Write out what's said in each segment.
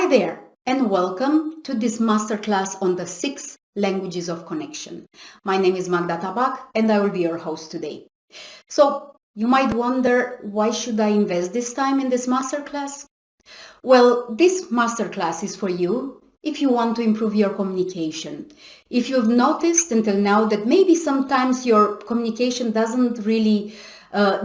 Hi there, and welcome to this masterclass on the 6 languages of connection. My name is Magda Tabac, and I will be your host today. So, you might wonder, why should I invest this time in this masterclass? Well, this masterclass is for you if you want to improve your communication. If you've noticed until now that maybe sometimes your communication doesn't really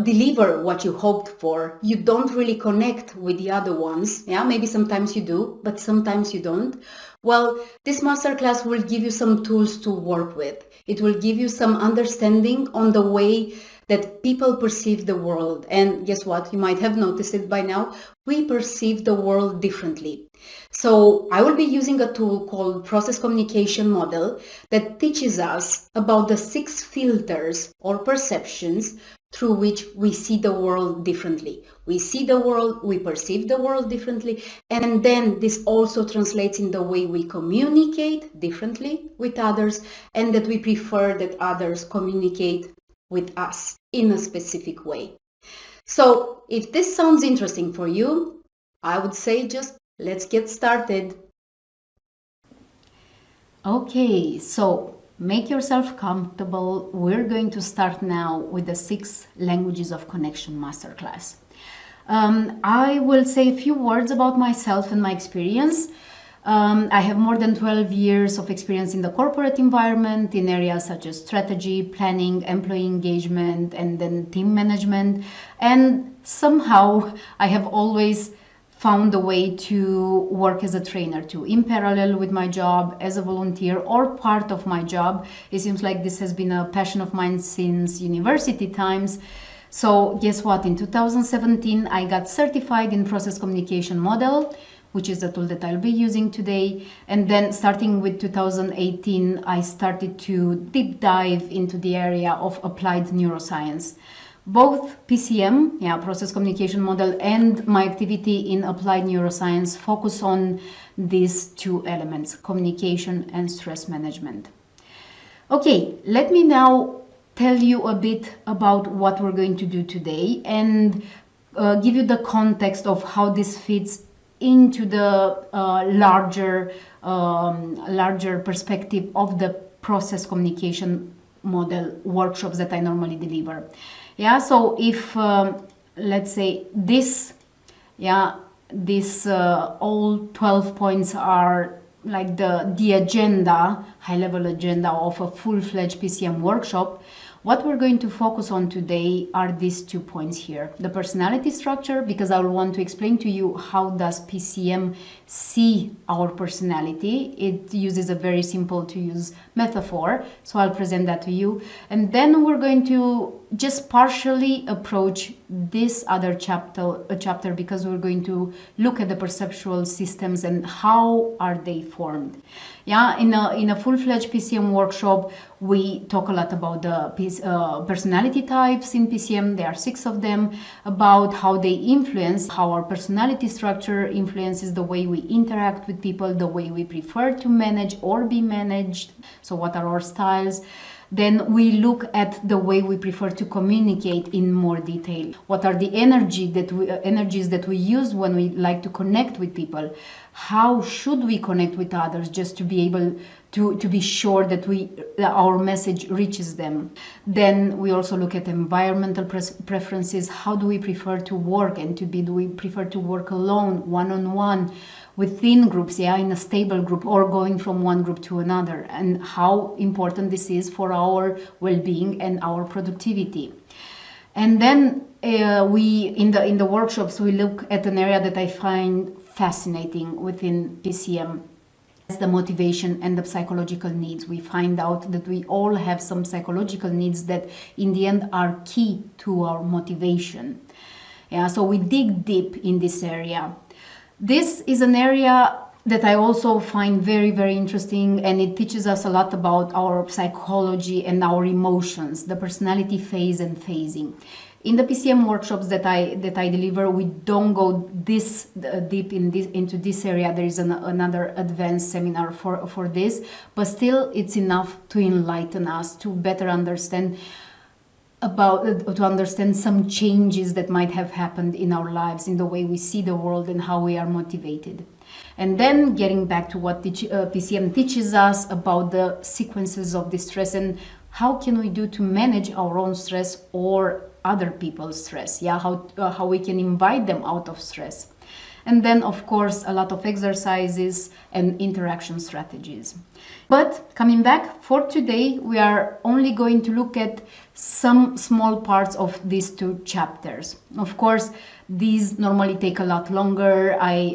deliver what you hoped for, you don't really connect with the other ones. Yeah, maybe sometimes you do, but sometimes you don't. Well, this masterclass will give you some tools to work with. It will give you some understanding on the way that people perceive the world. And guess what? You might have noticed it by now. We perceive the world differently. So I will be using a tool called Process Communication Model that teaches us about the 6 filters or perceptions through which we see the world differently. We see the world, we perceive the world differently, and then this also translates in the way we communicate differently with others, and that we prefer that others communicate with us in a specific way. So if this sounds interesting for you, I would say just let's get started. Okay, so make yourself comfortable. We're going to start now with the 6 languages of connection masterclass. I will say a few words about myself and my experience. I have more than 12 years of experience in the corporate environment in areas such as strategy, planning, employee engagement, and then team management. And somehow I have always found a way to work as a trainer too, in parallel with my job as a volunteer or part of my job. It seems like this has been a passion of mine since university times. So guess what? In 2017, I got certified in Process Communication Model, which is the tool that I'll be using today. And then starting with 2018, I started to deep dive into the area of applied neuroscience. Both PCM, Process Communication Model, and my activity in applied neuroscience focus on these 2 elements, communication and stress management. Okay, let me now tell you a bit about what we're going to do today and give you the context of how this fits into the larger perspective of the process communication model workshops that I normally deliver. Yeah, so if let's say this all 12 points are like the agenda, high-level agenda of a full-fledged PCM workshop, what we're going to focus on today are these 2 points here. The personality structure, because I will want to explain to you how does PCM see our personality. It uses a very simple to use metaphor, so I'll present that to you. And then we're going to just partially approach this other chapter because we're going to look at the perceptual systems and how are they formed. Yeah, in a full-fledged PCM workshop, we talk a lot about the personality types in PCM. There are 6 of them, about how they influence, how our personality structure influences the way we interact with people, the way we prefer to manage or be managed. So what are our styles? Then we look at the way we prefer to communicate in more detail. What are the energies that we use when we like to connect with people? How should we connect with others just to be able to be sure that our message reaches them? Then we also look at environmental preferences. How do we prefer to work and do we prefer to work alone, one-on-one, within groups, in a stable group, or going from one group to another, and how important this is for our well-being and our productivity. And then we in the workshops we look at an area that I find fascinating within PCM. It's the motivation and the psychological needs. We find out that we all have some psychological needs that in the end are key to our motivation. So we dig deep in this area. This is an area that I also find very, very interesting, and it teaches us a lot about our psychology and our emotions, the personality phase and phasing. In the PCM workshops that I deliver, we don't go this deep into this area. There is another advanced seminar for this, but still it's enough to enlighten us to better understand about to understand some changes that might have happened in our lives, in the way we see the world and how we are motivated. And then getting back to what PCM teaches us about the sequences of distress and how can we do to manage our own stress or other people's stress. Yeah, how we can invite them out of stress. And then, of course, a lot of exercises and interaction strategies. But coming back, for today, we are only going to look at some small parts of these two chapters. Of course, these normally take a lot longer. I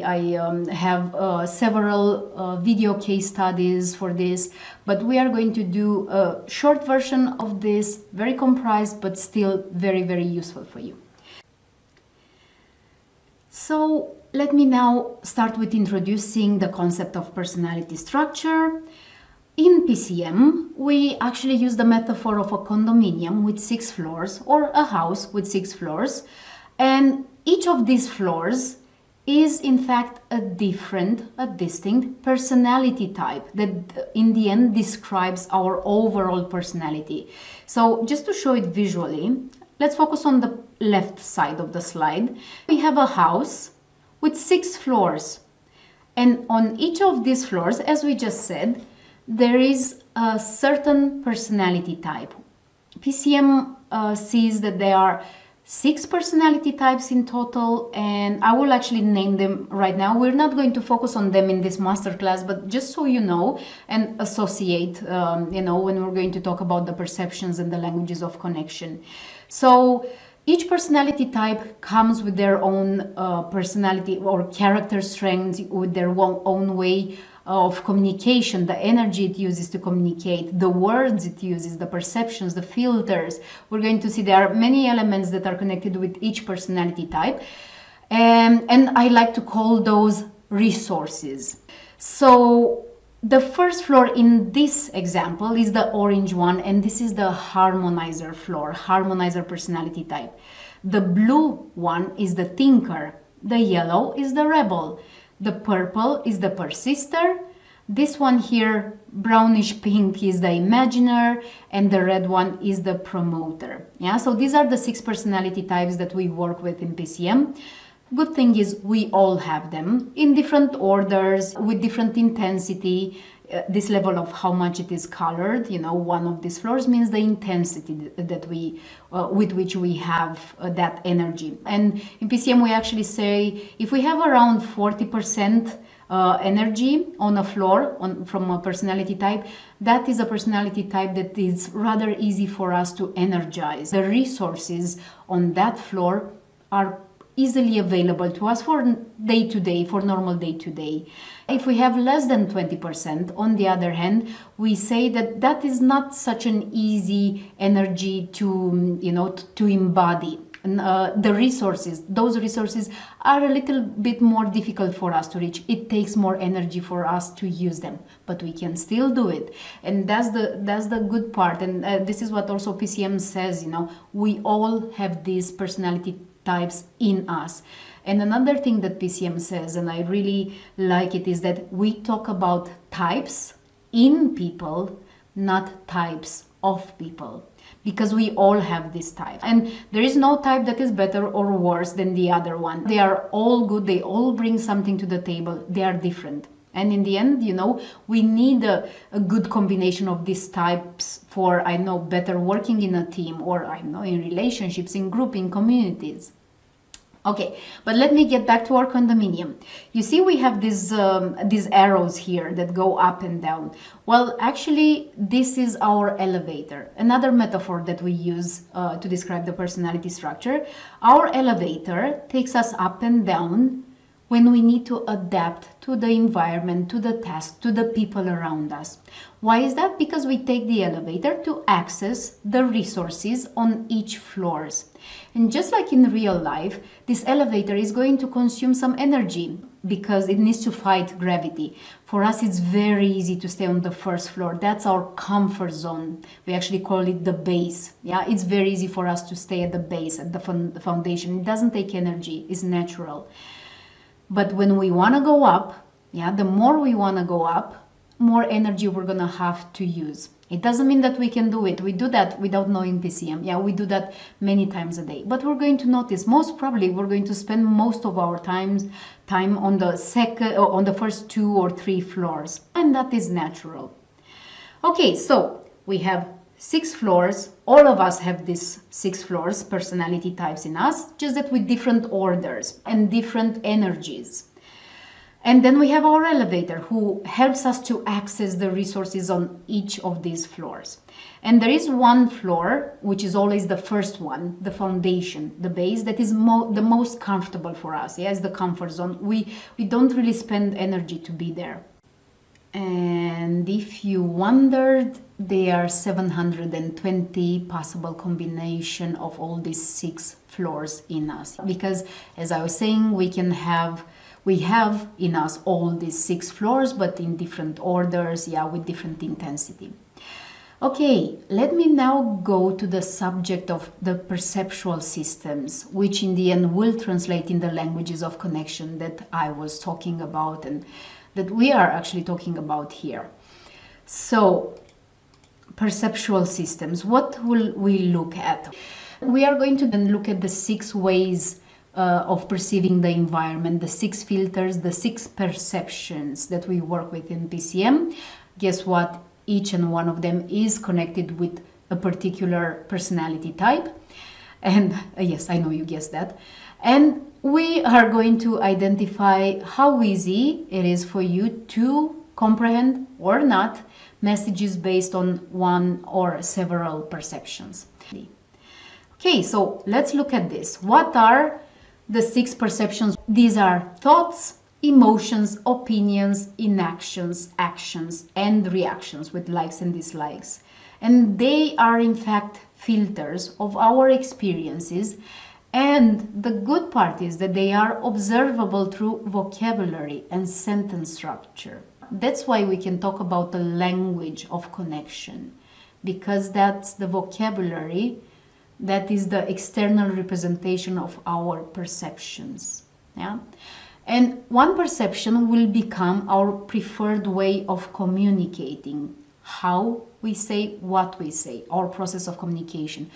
have several video case studies for this, but we are going to do a short version of this, very comprised, but still very, very useful for you. So let me now start with introducing the concept of personality structure. In PCM, we actually use the metaphor of a condominium with 6 floors or a house with 6 floors. And each of these floors is in fact a distinct personality type that in the end describes our overall personality. So just to show it visually, let's focus on the left side of the slide. We have a house with 6 floors. And on each of these floors, as we just said, there is a certain personality type. PCM sees that there are 6 personality types in total, and I will actually name them right now. We're not going to focus on them in this masterclass, but just so you know and associate, when we're going to talk about the perceptions and the languages of connection. So each personality type comes with their own personality or character strengths, with their own way of communication, the energy it uses to communicate, the words it uses, the perceptions, the filters. We're going to see there are many elements that are connected with each personality type. And I like to call those resources. So the first floor in this example is the orange one, and this is the harmonizer floor, harmonizer personality type. The blue one is the thinker. The yellow is the rebel. The purple is the persister. This one here, brownish pink, is the imaginer, and the red one is the promoter. Yeah, so these are the 6 personality types that we work with in PCM. Good thing is we all have them in different orders with different intensity. This level of how much it is colored, one of these floors means the intensity that we with which we have that energy. And in PCM we actually say if we have around 40% energy on a floor from a personality type, that is a personality type that is rather easy for us to energize. The resources on that floor are easily available to us for day-to-day, for normal day-to-day. If we have less than 20%, on the other hand, we say that that is not such an easy energy to, to embody. The resources, those resources are a little bit more difficult for us to reach. It takes more energy for us to use them, but we can still do it. And that's the good part. And this is what also PCM says, we all have these personality types in us. And another thing that PCM says, and I really like it, is that we talk about types in people, not types of people, because we all have this type. And there is no type that is better or worse than the other one. They are all good. They all bring something to the table. They are different. And in the end, we need a good combination of these types for, better working in a team, or, in relationships, in group, in communities. Okay, but let me get back to our condominium. You see we have these arrows here that go up and down. Well, actually, this is our elevator. Another metaphor that we use to describe the personality structure. Our elevator takes us up and down when we need to adapt to the environment, to the task, to the people around us. Why is that? Because we take the elevator to access the resources on each floors. And just like in real life, this elevator is going to consume some energy because it needs to fight gravity. For us, it's very easy to stay on the first floor. That's our comfort zone. We actually call it the base. Yeah, it's very easy for us to stay at the base, at the foundation. It doesn't take energy, it's natural. But when we want to go up, the more we want to go up, more energy we're gonna have to use. It doesn't mean that we can do it. We do that without knowing PCM. Yeah, we do that many times a day. But we're going to notice, most probably, we're going to spend most of our time on the first 2 or 3 floors, and that is natural. Okay, so we have 6 floors. All of us have these 6 floors, personality types in us, just that with different orders and different energies. And then we have our elevator, who helps us to access the resources on each of these floors. And there is one floor, which is always the first one, the foundation, the base, that is the most comfortable for us. Yes, the comfort zone. We don't really spend energy to be there. And if you wondered, there are 720 possible combination of all these 6 floors in us. Because, as I was saying, we have in us all these 6 floors, but in different orders, yeah, with different intensity. Okay, let me now go to the subject of the perceptual systems, which in the end will translate in the languages of connection that I was talking about and that we are actually talking about here. So, perceptual systems, what will we look at? We are going to then look at the 6 ways of perceiving the environment, the 6 filters, the 6 perceptions that we work with in PCM. Guess what? Each and one of them is connected with a particular personality type. And yes, I know you guessed that. And we are going to identify how easy it is for you to comprehend or not messages based on one or several perceptions. Okay, so let's look at this. What are the 6 perceptions? These are thoughts, emotions, opinions, inactions, actions, and reactions with likes and dislikes. And they are in fact filters of our experiences. And the good part is that they are observable through vocabulary and sentence structure. That's why we can talk about the language of connection, because that's the vocabulary that is the external representation of our perceptions. Yeah? And one perception will become our preferred way of communicating, how we say what we say, our process of communication.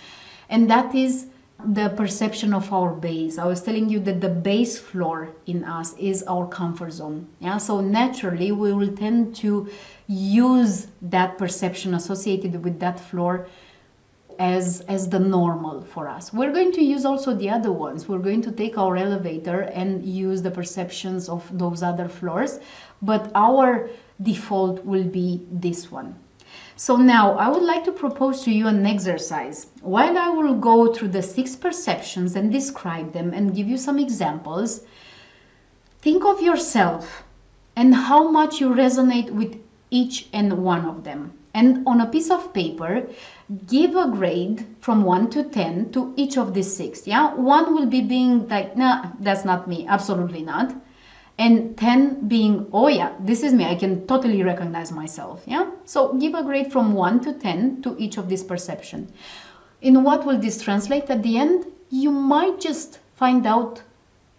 And that is the perception of our base. I was telling you that the base floor in us is our comfort zone. Yeah, so naturally we will tend to use that perception associated with that floor as the normal for us. We're going to use also the other ones. We're going to take our elevator and use the perceptions of those other floors, but our default will be this one. So now I would like to propose to you an exercise. While I will go through the 6 perceptions and describe them and give you some examples, think of yourself and how much you resonate with each and one of them. And on a piece of paper, give a grade from 1 to 10 to each of these 6. Yeah, 1 will be being like, nah, that's not me, absolutely not. And 10 being, oh yeah, this is me, I can totally recognize myself. Yeah, so give a grade from 1 to 10 to each of these perceptions. In what will this translate at the end? You might just find out,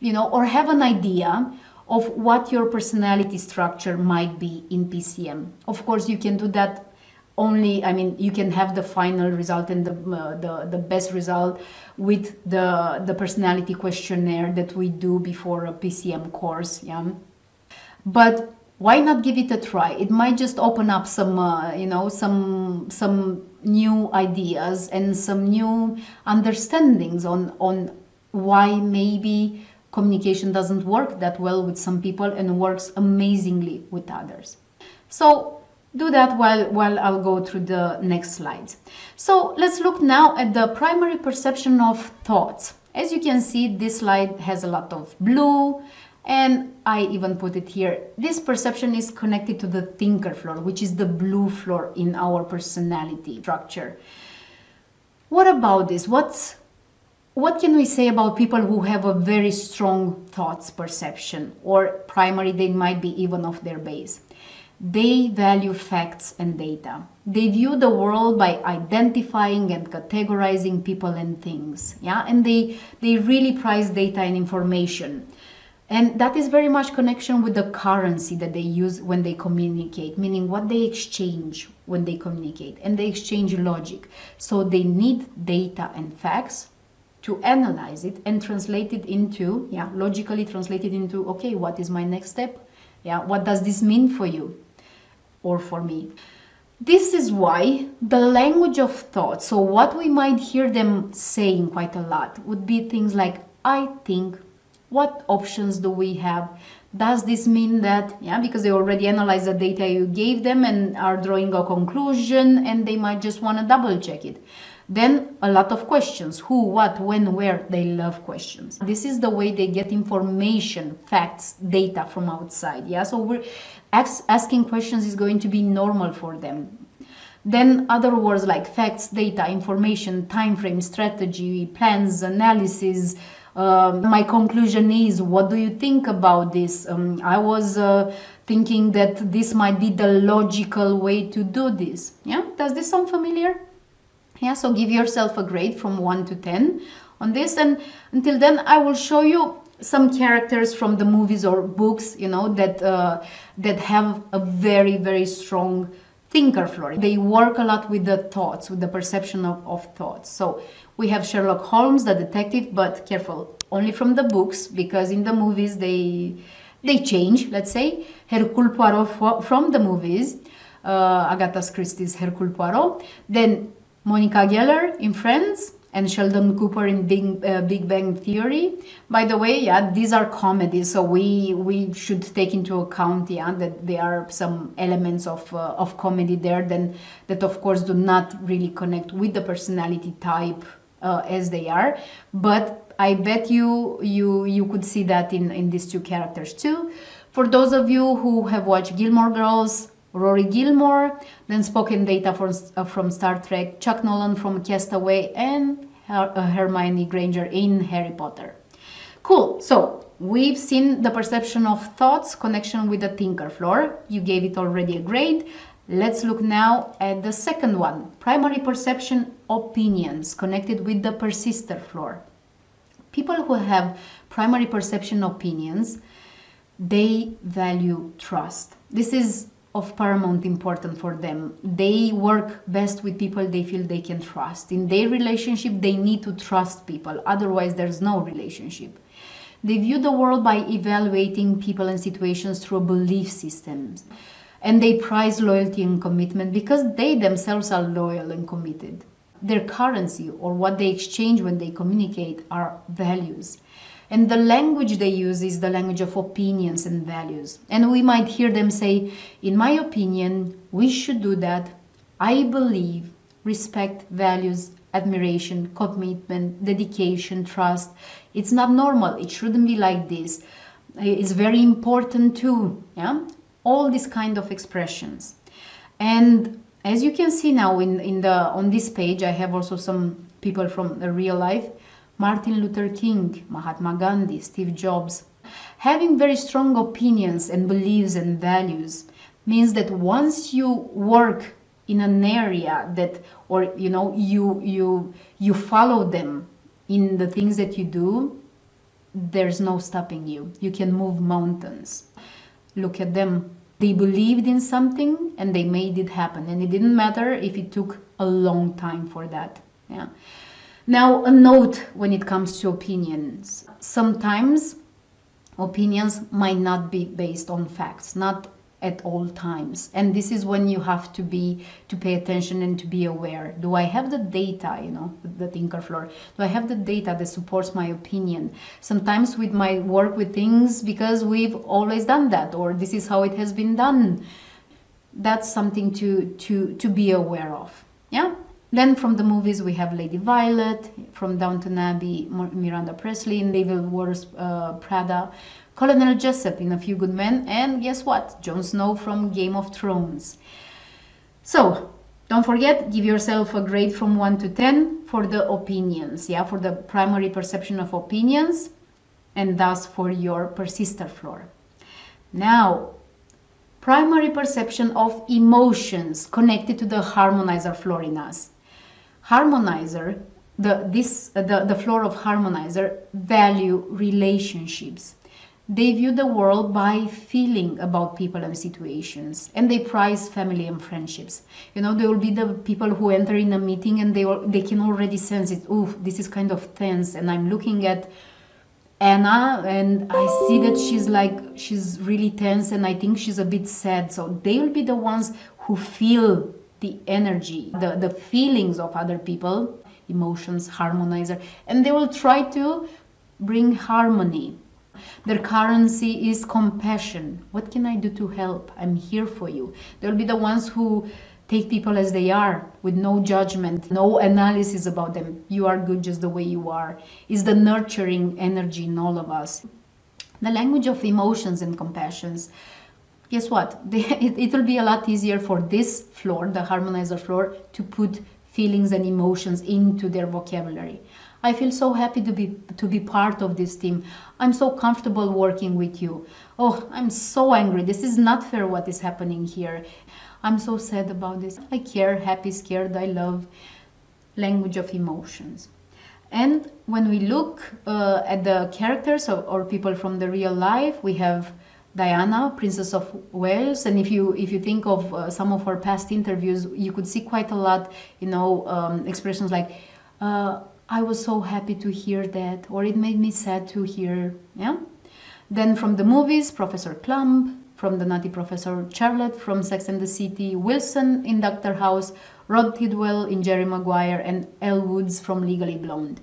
or have an idea of what your personality structure might be in PCM. Of course, you can do that only, you can have the final result and the best result with the personality questionnaire that we do before a PCM course. Yeah, but why not give it a try? It might just open up some some new ideas and some new understandings on why maybe communication doesn't work that well with some people and works amazingly with others. So do that while I'll go through the next slides. So let's look now at the primary perception of thoughts. As you can see, this slide has a lot of blue, and I even put it here. This perception is connected to the thinker floor, which is the blue floor in our personality structure. What about this? What can we say about people who have a very strong thoughts perception, or primary, they might be even of their base? They value facts and data. They view the world by identifying and categorizing people and things. Yeah, and they really prize data and information. And that is very much connection with the currency that they use when they communicate, meaning what they exchange when they communicate, and they exchange logic. So they need data and facts to analyze it and translate it into, logically translate it into, okay, what is my next step? What does this mean for you or for me? This is why the language of thought, so what we might hear them saying quite a lot would be things like, I think, what options do we have? Does this mean that, because they already analyzed the data you gave them and are drawing a conclusion, and they might just want to double check it. Then a lot of questions, who, what, when, where. They love questions. This is the way they get information, facts, data from outside. So we're asking questions is going to be normal for them. Then other words like facts, data, information, time frame, strategy, plans, analysis. My conclusion is, what do you think about this? I was thinking that this might be the logical way to do this. Does this sound familiar? So give yourself a grade from 1 to 10 on this, and until then I will show you some characters from the movies or books, that have a very, very strong thinker floor. They work a lot with the thoughts, with the perception of thoughts. So we have Sherlock Holmes, the detective, but careful, only from the books, because in the movies they change, let's say. Hercule Poirot from the movies, Agatha Christie's Hercule Poirot. Then Monica Geller in Friends, and Sheldon Cooper in Big Bang Theory. By the way, these are comedies, so we should take into account, that there are some elements of comedy there, then that of course do not really connect with the personality type as they are. But I bet you could see that in these two characters too. For those of you who have watched Gilmore Girls, Rory Gilmore, then spoken data from Star Trek, Chuck Nolan from Castaway, and Hermione Granger in Harry Potter. Cool, so we've seen the perception of thoughts, connection with the thinker floor. You gave it already a grade. Let's look now at the second one, primary perception opinions, connected with the persister floor. People who have primary perception opinions, they value trust. This is of paramount importance for them. They work best with people they feel they can trust. In their relationship, they need to trust people, otherwise there's no relationship. They view the world by evaluating people and situations through belief systems. And they prize loyalty and commitment because they themselves are loyal and committed. Their currency, or what they exchange when they communicate, are values. And the language they use is the language of opinions and values. And we might hear them say, in my opinion, we should do that. I believe, respect, values, admiration, commitment, dedication, trust. It's not normal. It shouldn't be like this. It's very important too. All these kind of expressions. And as you can see now on this page, I have also some people from the real life. Martin Luther King, Mahatma Gandhi, Steve Jobs. Having very strong opinions and beliefs and values means that once you work in an area that, or you follow them in the things that you do, there's no stopping you. You can move mountains. Look at them. They believed in something and they made it happen. And it didn't matter if it took a long time for that. Now, a note when it comes to opinions. Sometimes opinions might not be based on facts, not at all times. And this is when you have to pay attention and to be aware. Do I have the data, the thinker floor? Do I have the data that supports my opinion? Sometimes with my work with things, because we've always done that, or this is how it has been done. That's something to be aware of. Then from the movies we have Lady Violet, from Downton Abbey, Miranda Presley in Devil Wears Prada, Colonel Jessup in A Few Good Men, and guess what? Jon Snow from Game of Thrones. So, don't forget, give yourself a grade from 1 to 10 for the opinions, for the primary perception of opinions, and thus for your persister floor. Now, primary perception of emotions connected to the harmonizer floor in us. Harmonizer, the floor of harmonizer value relationships. They view the world by feeling about people and situations, and they prize family and friendships. You know, there will be the people who enter in a meeting and they can already sense it. Ooh, this is kind of tense, and I'm looking at Anna and I see that she's really tense, and I think she's a bit sad. So they will be the ones who feel the energy, the feelings of other people, emotions, harmonizer, and they will try to bring harmony. Their currency is compassion. What can I do to help? I'm here for you. They'll be the ones who take people as they are, with no judgment, no analysis about them. You are good just the way you are. Is the nurturing energy in all of us. The language of emotions and compassions. Guess what? It will be a lot easier for this floor, the harmonizer floor, to put feelings and emotions into their vocabulary. I feel so happy to be part of this team. I'm so comfortable working with you. Oh, I'm so angry. This is not fair what is happening here. I'm so sad about this. I care, happy, scared, I love. Language of emotions. And when we look at the characters or people from the real life, we have Diana, Princess of Wales, and if you think of some of her past interviews, you could see quite a lot, expressions like, I was so happy to hear that, or it made me sad to hear, yeah? Then from the movies, Professor Klump, from The Nutty Professor, Charlotte from Sex and the City, Wilson in Dr. House, Rod Tidwell in Jerry Maguire, and Elle Woods from Legally Blonde.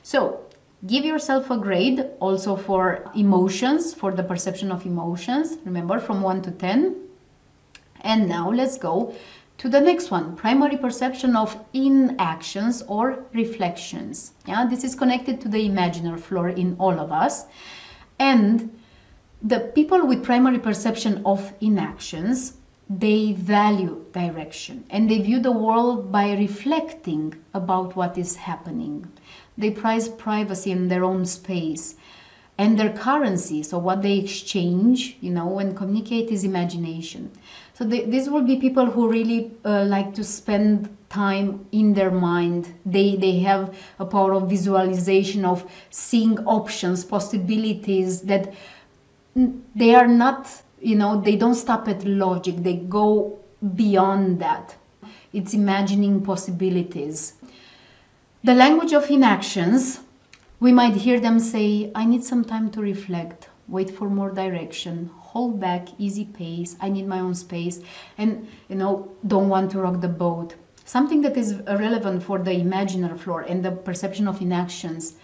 So, give yourself a grade also for emotions, for the perception of emotions, remember, from 1 to 10. And now let's go to the next one, primary perception of inactions or reflections. Yeah, this is connected to the imaginary floor in all of us. And the people with primary perception of inactions, they value direction and they view the world by reflecting about what is happening. They prize privacy in their own space. And their currency, so what they exchange, and communicate, is imagination. So these will be people who really like to spend time in their mind. They have a power of visualization, of seeing options, possibilities, that they are not, they don't stop at logic. They go beyond that. It's imagining possibilities. The language of inactions, we might hear them say, I need some time to reflect, wait for more direction, hold back, easy pace, I need my own space, and, don't want to rock the boat. Something that is relevant for the imaginary floor and the perception of inactions.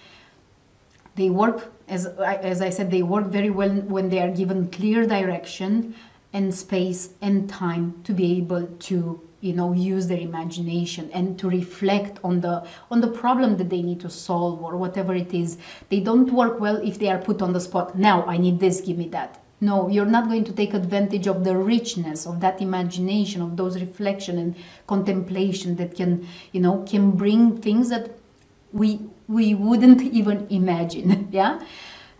They work, as I said, they work very well when they are given clear direction and space and time to be able to use their imagination and to reflect on the problem that they need to solve or whatever it is. They don't work well if they are put on the spot. Now I need this, give me that. No, you're not going to take advantage of the richness of that imagination, of those reflection and contemplation that can bring things that we wouldn't even imagine. Yeah.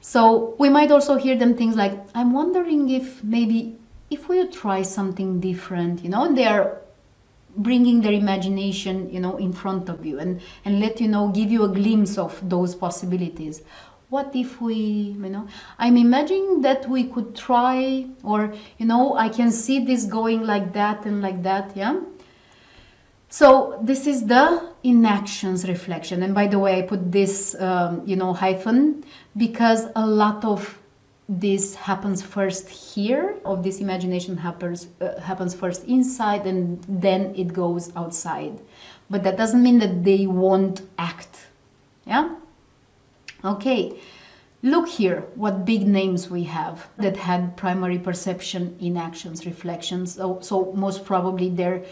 So we might also hear them things like, I'm wondering if maybe if we try something different, and they are bringing their imagination, in front of you and let give you a glimpse of those possibilities. What if we, I'm imagining that we could try, or, I can see this going like that and like that, yeah? So this is the inactions reflection. And by the way, I put this, hyphen, because a lot of this happens first here, of this imagination happens first inside and then it goes outside. But that doesn't mean that they won't act. Yeah? Okay. Look here what big names we have that had primary perception, inactions, reflections. So most probably their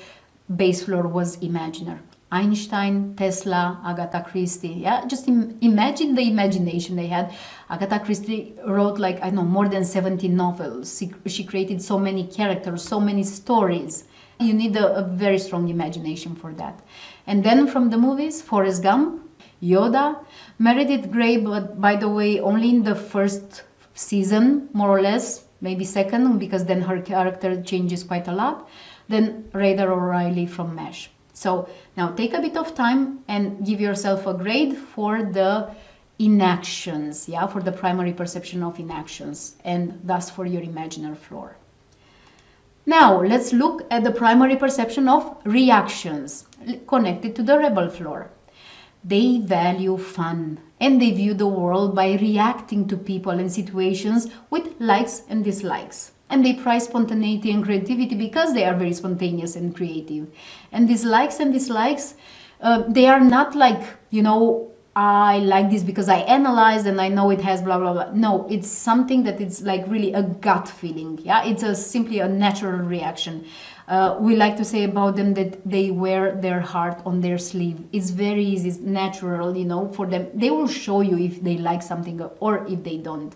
base floor was imaginary. Einstein, Tesla, Agatha Christie. Yeah, just imagine the imagination they had. Agatha Christie wrote more than 70 novels. She created so many characters, so many stories. You need a very strong imagination for that. And then from the movies, Forrest Gump, Yoda, Meredith Grey, but by the way, only in the first season, more or less, maybe second, because then her character changes quite a lot. Then Raider O'Reilly from MASH. So now take a bit of time and give yourself a grade for the inactions, yeah, for the primary perception of inactions, and thus for your imaginary floor. Now, let's look at the primary perception of reactions connected to the rebel floor. They value fun and they view the world by reacting to people and situations with likes and dislikes. And they prize spontaneity and creativity because they are very spontaneous and creative. And these likes and dislikes, they are not like, I like this because I analyzed and I know it has blah, blah, blah. No, it's something that it's like really a gut feeling. Yeah, it's simply a natural reaction. We like to say about them that they wear their heart on their sleeve. It's very easy, it's natural, for them. They will show you if they like something or if they don't.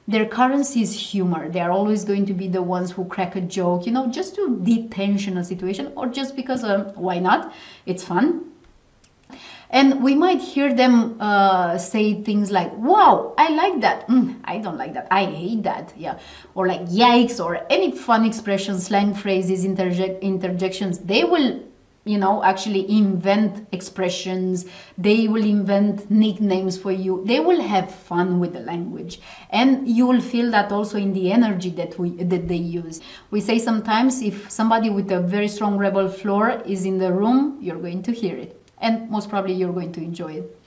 Their currency is humor. They are always going to be the ones who crack a joke, just to detension a situation, or just because why not? It's fun. And we might hear them say things like, wow, I like that. I don't like that. I hate that. Yeah. Or like yikes, or any fun expressions, slang phrases, interjections. They will, actually invent expressions. They will invent nicknames for you. They will have fun with the language. And you will feel that also in the energy that they use. We say sometimes if somebody with a very strong rebel floor is in the room, you're going to hear it. And most probably you're going to enjoy it.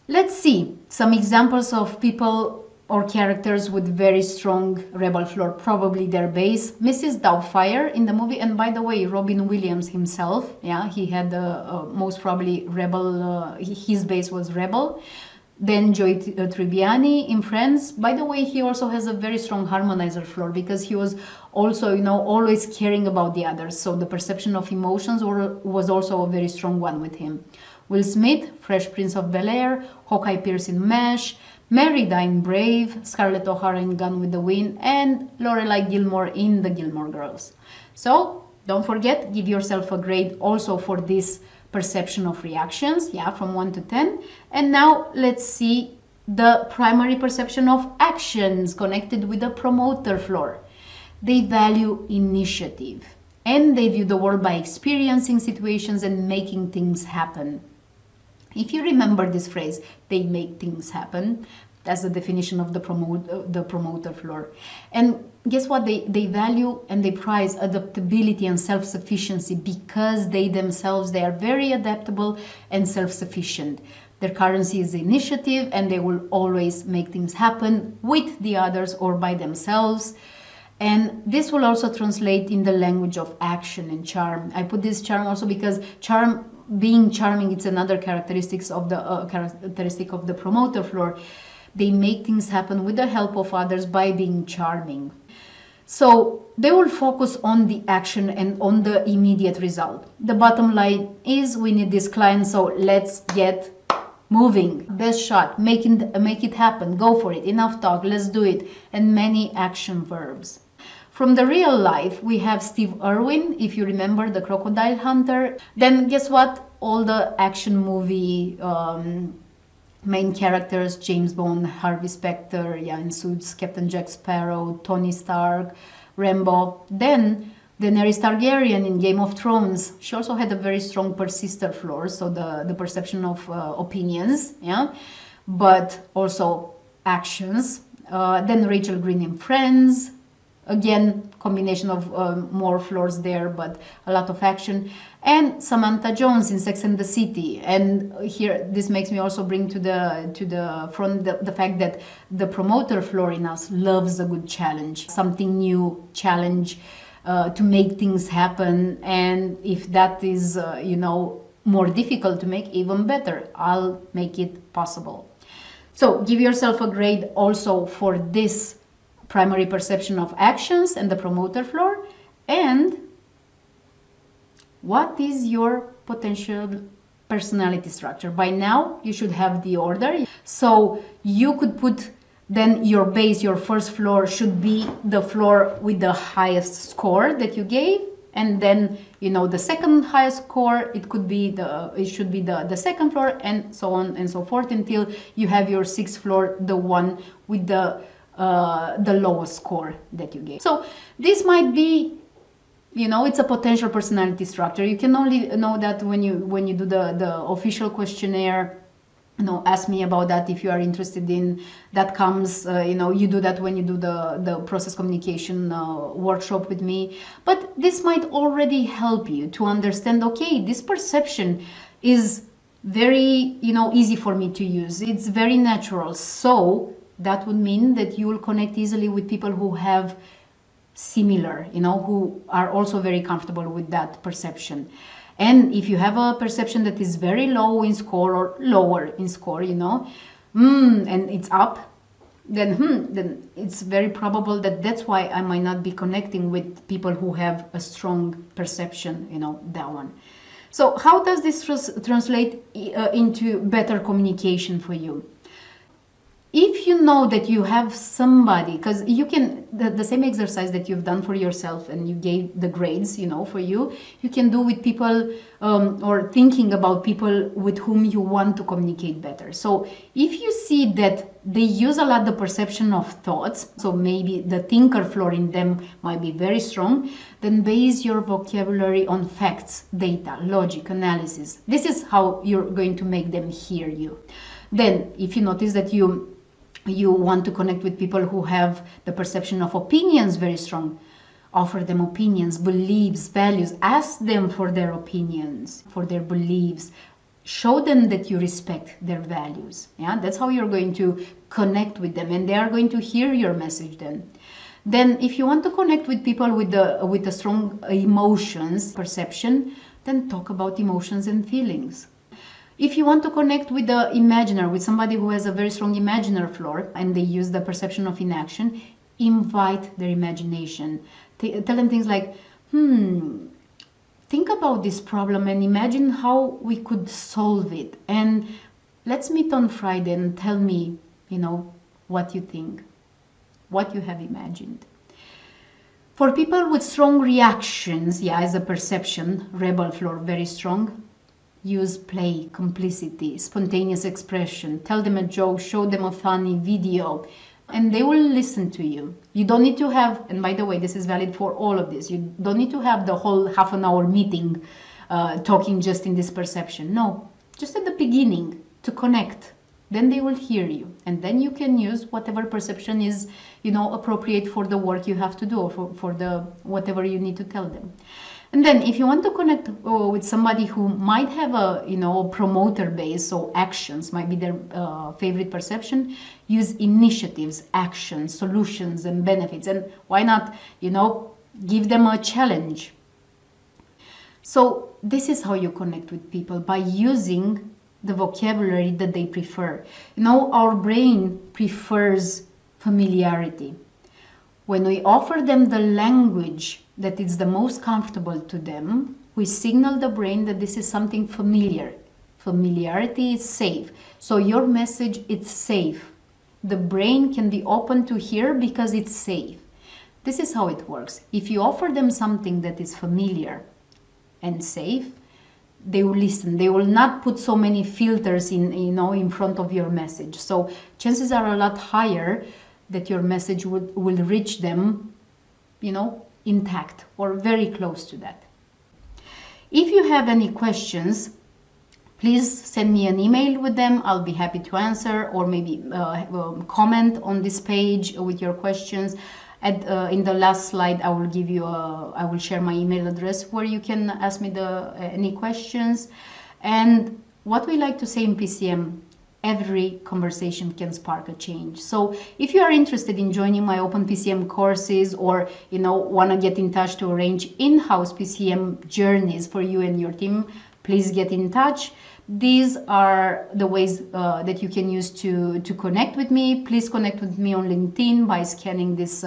Let's see some examples of people or characters with very strong rebel floor, probably their base. Mrs. Doubtfire in the movie, and by the way, Robin Williams himself, yeah, he had most probably rebel, his base was rebel. Then Joy Tribbiani in Friends. By the way, he also has a very strong harmonizer floor because he was also, always caring about the others. So the perception of emotions was also a very strong one with him. Will Smith, Fresh Prince of Bel-Air, Hawkeye Pierce in MASH, Merida in Brave, Scarlett O'Hara in Gone with the Wind, and Lorelai Gilmore in The Gilmore Girls. So don't forget, give yourself a grade also for this perception of reactions, yeah, from 1 to 10. And now let's see the primary perception of actions connected with the promoter floor. They value initiative and they view the world by experiencing situations and making things happen. If you remember this phrase, they make things happen, that's the definition of the promoter floor. And guess what? They value and they prize adaptability and self-sufficiency because they themselves, they are very adaptable and self-sufficient. Their currency is initiative and they will always make things happen with the others or by themselves. And this will also translate in the language of action and charm. I put this charm also because being charming, it's another characteristic of the promoter floor. They make things happen with the help of others by being charming. So they will focus on the action and on the immediate result. The bottom line is we need this client, so let's get moving. Best shot, make it happen, go for it, enough talk, let's do it, and many action verbs. From the real life, we have Steve Irwin, if you remember, the crocodile hunter. Then guess what? All the action movie main characters, James Bond, Harvey Specter, yeah, in Suits, Captain Jack Sparrow, Tony Stark, Rambo. Then Daenerys Targaryen in Game of Thrones. She also had a very strong persister floor, so the perception of opinions, yeah, but also actions. Then Rachel Green in Friends. Again, combination of more floors there, but a lot of action. And Samantha Jones in Sex and the City. And here, this makes me also bring to the front the fact that the promoter floor in us loves a good challenge, something new, challenge to make things happen. And if that is, more difficult to make, even better. I'll make it possible. So give yourself a grade also for this primary perception of actions and the promoter floor. And what is your potential personality structure? By now you should have the order, so you could put then your base, your first floor should be the floor with the highest score that you gave, and then the second highest score, it should be the second floor, and so on and so forth until you have your sixth floor, the one with the lowest score that you gave. So this might be, it's a potential personality structure. You can only know that when you do the official questionnaire ask me about that if you are interested in that. Comes you do that when you do the process communication workshop with me. But this might already help you to understand, okay, this perception is very easy for me to use, it's very natural, so that would mean that you will connect easily with people who have similar, who are also very comfortable with that perception. And if you have a perception that is very low in score or lower in score, and it's up, then it's very probable that that's why I might not be connecting with people who have a strong perception, that one. So how does this translate into better communication for you? If you know that you have somebody, because you can, the same exercise that you've done for yourself and you gave the grades, for you can do with people, or thinking about people with whom you want to communicate better. So if you see that they use a lot the perception of thoughts, so maybe the thinker floor in them might be very strong, then base your vocabulary on facts, data, logic, analysis. This is how you're going to make them hear you. Then if you notice that you want to connect with people who have the perception of opinions very strong, offer them opinions, beliefs, values, ask them for their opinions, for their beliefs, show them that you respect their values. Yeah, that's how you're going to connect with them, and they are going to hear your message then. Then if you want to connect with people with the strong emotions perception, then talk about emotions and feelings. If you want to connect with the imaginer, with somebody who has a very strong imaginer floor and they use the perception of inaction, invite their imagination. Tell them things like, think about this problem and imagine how we could solve it. And let's meet on Friday and tell me, what you think, what you have imagined. For people with strong reactions, as a perception, rebel floor, very strong, use play, complicity, spontaneous expression. Tell them a joke, show them a funny video, and they will listen to you. You don't need to have, and by the way, this is valid for all of this, you don't need to have the whole half an hour meeting talking just in this perception. No, just at the beginning to connect. Then they will hear you, and then you can use whatever perception is, appropriate for the work you have to do, or for the whatever you need to tell them. And then if you want to connect with somebody who might have a promoter base, so actions might be their favorite perception, use initiatives, actions, solutions, and benefits. And why not, give them a challenge. So this is how you connect with people, by using the vocabulary that they prefer. Our brain prefers familiarity. When we offer them the language that is the most comfortable to them, we signal the brain that this is something familiar. Familiarity is safe. So your message, it's safe. The brain can be open to hear because it's safe. This is how it works. If you offer them something that is familiar and safe, they will listen. They will not put so many filters in front of your message. So chances are a lot higher that your message will reach them, intact or very close to that. If you have any questions, please send me an email with them. I'll be happy to answer, or maybe comment on this page with your questions. In the last slide, I will share my email address where you can ask me any questions. And what we like to say in PCM, every conversation can spark a change. So if you are interested in joining my open PCM courses, or want to get in touch to arrange in-house PCM journeys for you and your team, please get in touch. These are the ways that you can use to connect with me. Please connect with me on LinkedIn by scanning this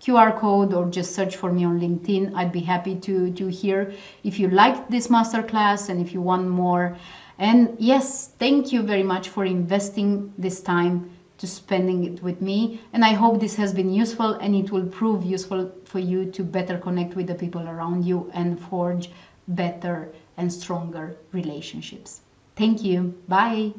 QR code, or just search for me on LinkedIn. I'd be happy to hear if you liked this masterclass and if you want more. And yes, thank you very much for investing this time to spending it with me. And I hope this has been useful, and it will prove useful for you to better connect with the people around you and forge better and stronger relationships. Thank you. Bye.